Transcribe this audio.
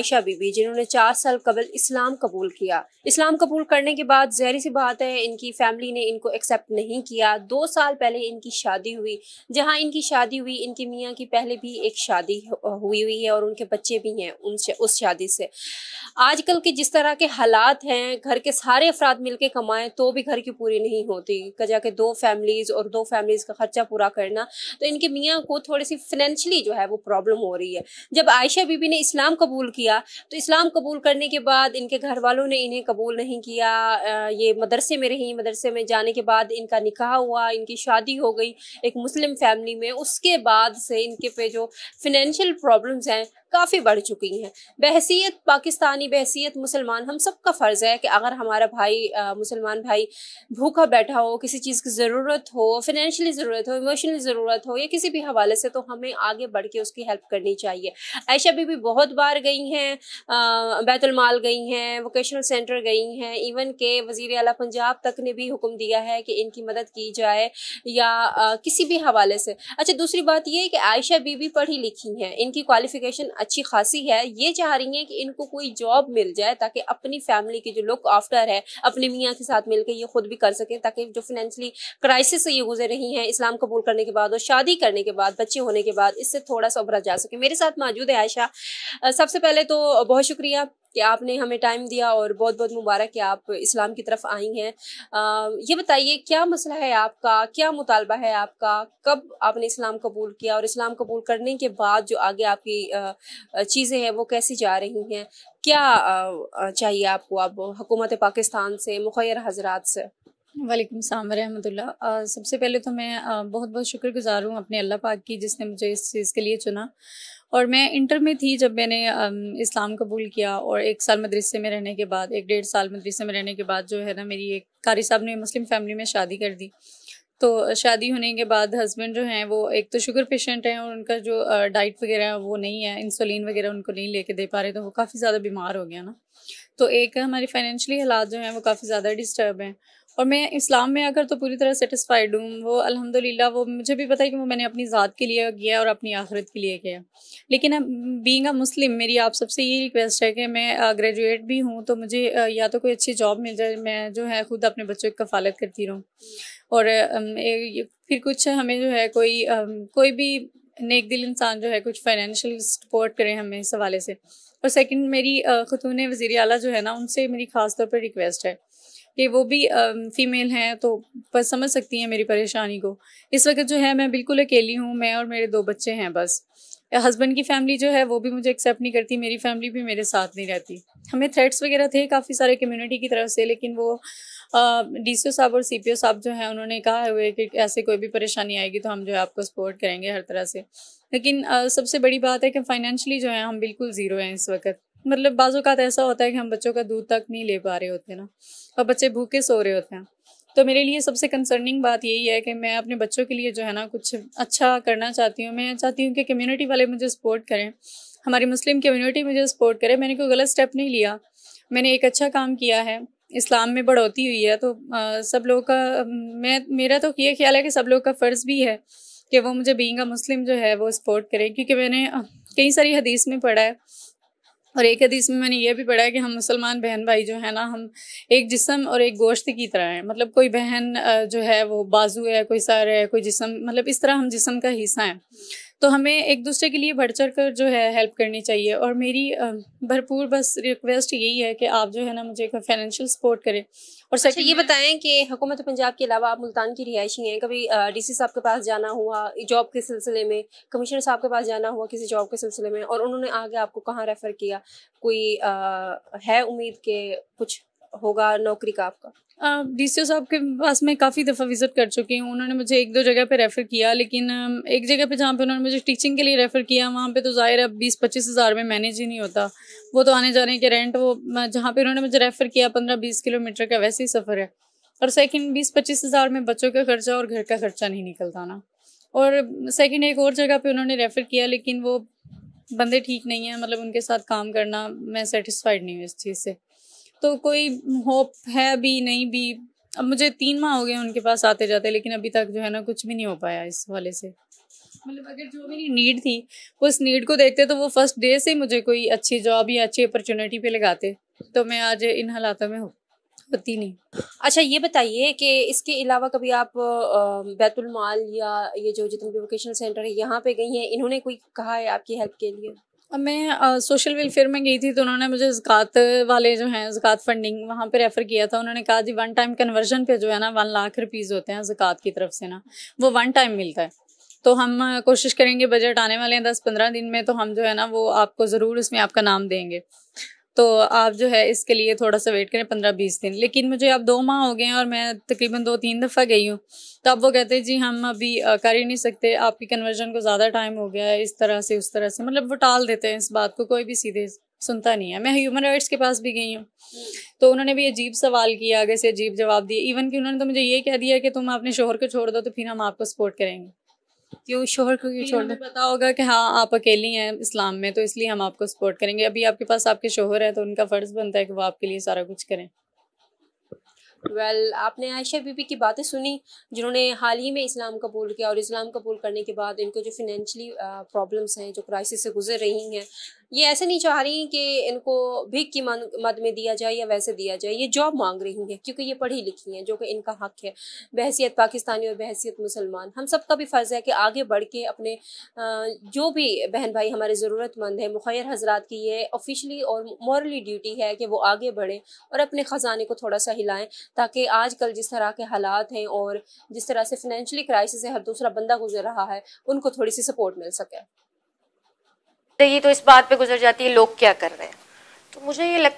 आयशा बीबी जिन्होंने 4 साल कबल इस्लाम कबूल किया। इस्लाम कबूल करने के बाद ज़ाहिर सी बात है इनकी फैमिली ने इनको एक्सेप्ट नहीं किया। 2 साल पहले इनकी शादी हुई। जहाँ इनकी शादी हुई, इनके मियाँ की पहले भी एक शादी हुई हुई है और उनके बच्चे भी हैं उस शादी से। आजकल के जिस तरह के हालात हैं, घर के सारे अफराद मिलके कमाएं तो भी घर की पूरी नहीं होती। कजा के 2 फैमिलीज़ और 2 फैमिलीज़ का खर्चा पूरा करना, तो इनके मियाँ को थोड़ी सी फाइनेंशियली जो है वो प्रॉब्लम हो रही है। जब आयशा बीबी ने इस्लाम कबूल किया तो इस्लाम कबूल करने के बाद इनके घर वालों ने इन्हें कबूल नहीं किया। ये मदरसे में रही, मदरसे में जाने के बाद इनका निकाह हुआ, इनकी शादी हो गई एक मुस्लिम फैमिली में। उसके बाद से इनके पे जो फाइनेंशियल प्रॉब्लम्स हैं काफ़ी बढ़ चुकी हैं। बहसीयत पाकिस्तानी, बहसीयत मुसलमान, हम सबका फ़र्ज़ है कि अगर हमारा भाई मुसलमान भाई भूखा बैठा हो, किसी चीज़ की ज़रूरत हो, फाइनेंशियली ज़रूरत हो, इमोशनली ज़रूरत हो या किसी भी हवाले से, तो हमें आगे बढ़ के उसकी हेल्प करनी चाहिए। आयशा बीबी बहुत बार गई हैं, बैतुल माल गई हैं, वोकेशनल सेंटर गई हैं, इवन के वज़ीर आला पंजाब तक ने भी हुक्म दिया है कि इनकी मदद की जाए या किसी भी हवाले से। अच्छा, दूसरी बात ये है कि आयशा बीबी पढ़ी लिखी हैं, इनकी क्वालिफिकेशन अच्छी खासी है। ये चाह रही हैं कि इनको कोई जॉब मिल जाए ताकि अपनी फैमिली की जो लुक आफ्टर है अपने मियाँ के साथ मिलकर ये खुद भी कर सकें, ताकि जो फाइनेंशियली क्राइसिस से ये गुजर रही हैं इस्लाम कबूल करने के बाद और शादी करने के बाद, बच्चे होने के बाद, इससे थोड़ा सा उभरा जा सके। मेरे साथ मौजूद है आयशा। सबसे पहले तो बहुत शुक्रिया कि आपने हमें टाइम दिया और बहुत बहुत मुबारक कि आप इस्लाम की तरफ आई हैं। ये बताइए क्या मसला है आपका, क्या मुतालबा है आपका, कब आपने इस्लाम कबूल किया और इस्लाम कबूल करने के बाद जो आगे आपकी चीज़ें हैं वो कैसी जा रही हैं, क्या चाहिए आपको अब हुकूमत पाकिस्तान से, मुखय्यर हजरात से? वालेकुम सलाम रहमतुल्लाह। सबसे पहले तो मैं बहुत बहुत शुक्रगुज़ार हूँ अपने अल्लाह पाक की जिसने मुझे इस चीज़ के लिए चुना। और मैं इंटर में थी जब मैंने इस्लाम कबूल किया, और 1 साल मदरसे में रहने के बाद, 1 डेढ़ साल मदरसे में रहने के बाद जो है ना, मेरी एक कारी साहब ने मुस्लिम फैमिली में शादी कर दी। तो शादी होने के बाद हस्बैंड जो हैं वो एक तो शुगर पेशेंट हैं, और उनका जो डाइट वगैरह है वो नहीं है, इंसुलिन वगैरह उनको नहीं लेके दे पा रहे, तो वो काफ़ी ज़्यादा बीमार हो गया ना। तो एक हमारी फाइनेंशियली हालात जो हैं वो काफ़ी ज़्यादा डिस्टर्ब हैं। और मैं इस्लाम में आकर तो पूरी तरह सेटिस्फाइड हूँ। वो अल्हम्दुलिल्लाह, वो मुझे भी पता है कि वो मैंने अपनी ज़ात के लिए किया और अपनी आखिरत के लिए किया। लेकिन अब बीइंग अ मुस्लिम, मेरी आप सबसे ये रिक्वेस्ट है कि मैं ग्रेजुएट भी हूँ, तो मुझे या तो कोई अच्छी जॉब मिल जाए, मैं जो है खुद अपने बच्चों की कफ़ालत करती रहूँ। और फिर कुछ हमें जो है कोई भी नेक दिल इंसान जो है कुछ फाइनेंशियल सपोर्ट करे हमें इस हवाले से। और सेकंड, मेरी ख़तून वज़ीर आला जो है ना, उनसे मेरी ख़ास तौर पर रिक्वेस्ट है कि वो भी फ़ीमेल हैं, तो बस समझ सकती हैं मेरी परेशानी को। इस वक्त जो है मैं बिल्कुल अकेली हूँ, मैं और मेरे 2 बच्चे हैं बस। हस्बैंड की फ़ैमिली जो है वो भी मुझे एक्सेप्ट नहीं करती, मेरी फ़ैमिली भी मेरे साथ नहीं रहती। हमें थ्रेट्स वगैरह थे काफ़ी सारे कम्युनिटी की तरफ से, लेकिन वो डीसीओ साहब और सीपीओ साहब जो हैं उन्होंने कहा हुआ है कि ऐसे कोई भी परेशानी आएगी तो हम जो है आपको सपोर्ट करेंगे हर तरह से। लेकिन सबसे बड़ी बात है कि फाइनेंशियली जो है हम बिल्कुल ज़ीरो हैं इस वक्त। मतलब बाज़ औक़ात ऐसा होता है कि हम बच्चों का दूध तक नहीं ले पा रहे होते ना, और बच्चे भूखे सो रहे होते हैं। तो मेरे लिए सबसे कंसर्निंग बात यही है कि मैं अपने बच्चों के लिए जो है ना कुछ अच्छा करना चाहती हूँ। मैं चाहती हूँ कि कम्युनिटी वाले मुझे सपोर्ट करें, हमारी मुस्लिम कम्युनिटी मुझे सपोर्ट करे। मैंने कोई गलत स्टेप नहीं लिया, मैंने एक अच्छा काम किया है। इस्लाम में बढ़ोतरी हुई है, तो सब लोगों का मेरा तो ये ख्याल है कि सब लोगों का फ़र्ज़ भी है कि वो मुझे बीइंग अ मुस्लिम जो है वो सपोर्ट करें, क्योंकि मैंने कई सारी हदीस में पढ़ा है, और एक हदीस में मैंने ये भी पढ़ा है कि हम मुसलमान बहन भाई जो है ना, हम एक जिस्म और एक गोश्त की तरह हैं। मतलब कोई बहन जो है वो बाजू है, कोई सर है, कोई जिस्म, मतलब इस तरह हम जिस्म का हिस्सा हैं। तो हमें एक दूसरे के लिए बढ़ चढ़ कर जो है हेल्प करनी चाहिए। और मेरी भरपूर बस रिक्वेस्ट यही है कि आप जो है ना मुझे फाइनेंशियल सपोर्ट करें। और अच्छा, सेकंड, ये बताएं कि हुकूमत पंजाब के अलावा आप मुल्तान की रिहायशी हैं, कभी डीसी साहब के पास जाना हुआ जॉब के सिलसिले में, कमिश्नर साहब के पास जाना हुआ किसी जॉब के सिलसिले में, और उन्होंने आगे आपको कहाँ रेफर किया? कोई है उम्मीद कि कुछ होगा नौकरी का आपका? डीसीओ साहब के पास मैं काफ़ी दफ़ा विज़िट कर चुकी हूँ। उन्होंने मुझे 1-2 जगह पे रेफ़र किया, लेकिन एक जगह पे जहाँ पे उन्होंने मुझे टीचिंग के लिए रेफ़र किया, वहाँ पे तो ज़ाहिर है 20-25 हज़ार में मैनेज ही नहीं होता। वो तो आने जाने के रेंट, वो जहाँ पे उन्होंने मुझे रेफ़र किया 15-20 किलोमीटर का वैसे ही सफ़र है। और सेकंड, 20-25 हज़ार में बच्चों का खर्चा और घर का खर्चा नहीं निकलता ना। और सेकंड, एक और जगह पे उन्होंने रेफ़र किया, लेकिन वो बंदे ठीक नहीं हैं, मतलब उनके साथ काम करना मैं सैटिस्फाइड नहीं हूँ इस चीज़ से। तो कोई होप है भी नहीं भी। अब मुझे 3 माह हो गए उनके पास आते-जाते, लेकिन अभी तक जो है ना कुछ भी नहीं हो पाया इस हवाले से। मतलब अगर जो मेरी नीड थी उस नीड को देखते तो वो फर्स्ट डे से मुझे कोई अच्छी जॉब या अच्छी अपॉर्चुनिटी पे लगाते, तो मैं आज इन हालातों में होती नहीं। अच्छा, ये बताइए कि इसके अलावा कभी आप बैतुल माल या ये जो जितने भी वोकेशनल सेंटर है यहाँ पे गई हैं, इन्होंने कोई कहा है आपकी हेल्प के लिए? अब मैं सोशल वेलफेयर में गई थी तो उन्होंने मुझे ज़कात वाले जो हैं ज़कात फंडिंग वहाँ पे रेफ़र किया था। उन्होंने कहा जी वन टाइम कन्वर्जन पे जो है ना 1 लाख रुपीज़ होते हैं ज़कात की तरफ से ना, वो वन टाइम मिलता है। तो हम कोशिश करेंगे, बजट आने वाले हैं 10-15 दिन में, तो हम जो है ना वो आपको ज़रूर उसमें आपका नाम देंगे। तो आप जो है इसके लिए थोड़ा सा वेट करें 15-20 दिन। लेकिन मुझे अब 2 माह हो गए हैं और मैं तकरीबन 2-3 दफ़ा गई हूँ। तो अब वो कहते हैं जी हम अभी कर ही नहीं सकते, आपकी कन्वर्जन को ज़्यादा टाइम हो गया है, इस तरह से उस तरह से, मतलब वो टाल देते हैं इस बात को, कोई भी सीधे सुनता नहीं है। मैं ह्यूमन राइट्स के पास भी गई हूँ, तो उन्होंने भी अजीब सवाल किया, आगे से अजीब जवाब दिए। इवन कि उन्होंने तो मुझे ये कह दिया कि तुम अपने शोहर को छोड़ दो तो फिर हम आपको सपोर्ट करेंगे। क्यों शोहर को क्यों छोड़ हमें दो? पता होगा कि हाँ आप अकेली हैं इस्लाम में, तो इसलिए हम आपको सपोर्ट करेंगे। अभी आपके पास आपके शोहर है तो उनका फ़र्ज़ बनता है कि वो आपके लिए सारा कुछ करें। आपने आयशा बीबी की बातें सुनी जिन्होंने हाल ही में इस्लाम कबूल किया, और इस्लाम कबूल करने के बाद इनको जो फिनेंशली प्रॉब्लम्स हैं, जो क्राइसिस से गुजर रही हैं, ये ऐसे नहीं चाह रही कि इनको भीख की मद में दिया जाए या वैसे दिया जाए, ये जॉब मांग रही हैं क्योंकि ये पढ़ी लिखी हैं, जो कि इनका हक है बहैसियत पाकिस्तानी और बहैसियत मुसलमान। हम सब का भी फ़र्ज़ है कि आगे बढ़ के अपने जो भी बहन भाई हमारे ज़रूरतमंद हैं, मुखैर हजरात की ये ऑफिशली और मॉरली ड्यूटी है कि वो आगे बढ़ें और अपने ख़जाने को थोड़ा सा हिलाएं, ताकि आजकल जिस तरह के हालात हैं और जिस तरह से फिनेंशियली क्राइसिस से हर दूसरा बंदा गुजर रहा है, उनको थोड़ी सी सपोर्ट मिल सके। ये तो इस बात पे गुजर जाती है लोग क्या कर रहे हैं। तो मुझे ये लगता